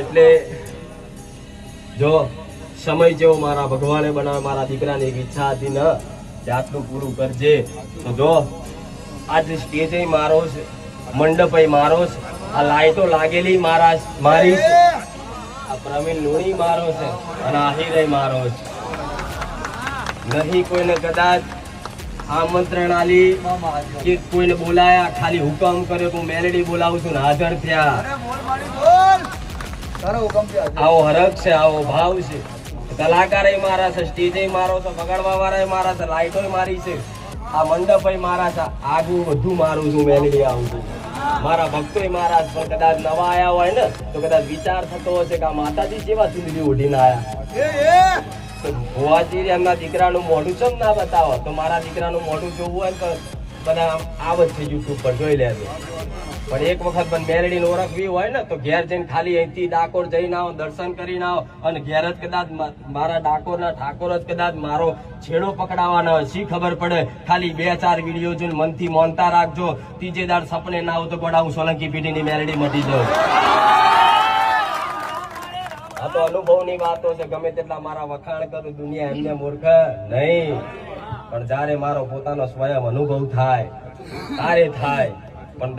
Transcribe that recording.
એટલે જો સમય જેવો મારા ભગવાને બનાવે, મારા દીકરાની એક ઈચ્છા હતી ને કે આટલું પૂરું કરજે. તો જો આજ સ્ટેજ મારો છે, મંડપ મારો છે, આ લાઈટો લાગેલી મારી છે, આ પ્રવીણ લુણી મારો છે અને આહિર મારો છે. નહીં કોઈને કદાચ આમંત્રણ આલી કે કોઈને બોલાયા, ખાલી હુકમ કર્યો હું મેલેડી બોલાવું છું ને હાજર થયા. આવો હરખ છે, આવો ભાવ છે. કલાકાર મારા છે, સ્ટેજ મારો છે, બગાડવા વાળા મારા છે, લાઈટો મારી છે, આ મંડપ મારા છે, આગું બધું મારું છું, મેલેડી આવું છું. મારા ભક્તો મારા છે. કદાચ નવા આયા હોય ને તો કદાચ વિચાર થતો હશે કે આ માતાજી જેવા ચુંદડી ઉડીને આયા. ભુવાજી એમના દીકરાનું મોઢું ચમ ના બતાવો? તો મારા દીકરાનું મોઢું જોવું હોય તો બધા આવત છે યુટ્યુબ પર જોઈ લેજો. પણ એક વખત પણ મેલડીને ઓળખવી હોય ને તો ઘેર જઈને ખાલી અહીંથી ડાકોર જઈને આવો, દર્શન કરીને આવો અને ઘેર જ કદાચ મારા ડાકોરના ઠાકોર જ કદાચ મારો છેડો પકડાવાના હોય, શી ખબર પડે? ખાલી 2-4 વિડીયો જોઈને મનથી મોનતા રાખજો. ત્રીજે દાડ સપને ના આવું તો ગોડા હું સોલંકી પીઢીની મેલડી મટી જાઉં. આ તો અનુભવની વાતો છે. ગમે તેટલા મારા વખાણ કરું, દુનિયા એમને મૂર્ખ નહીં. પણ જયારે મારો પોતાનો સ્વયં અનુભવ થાય તારે થાય. પણ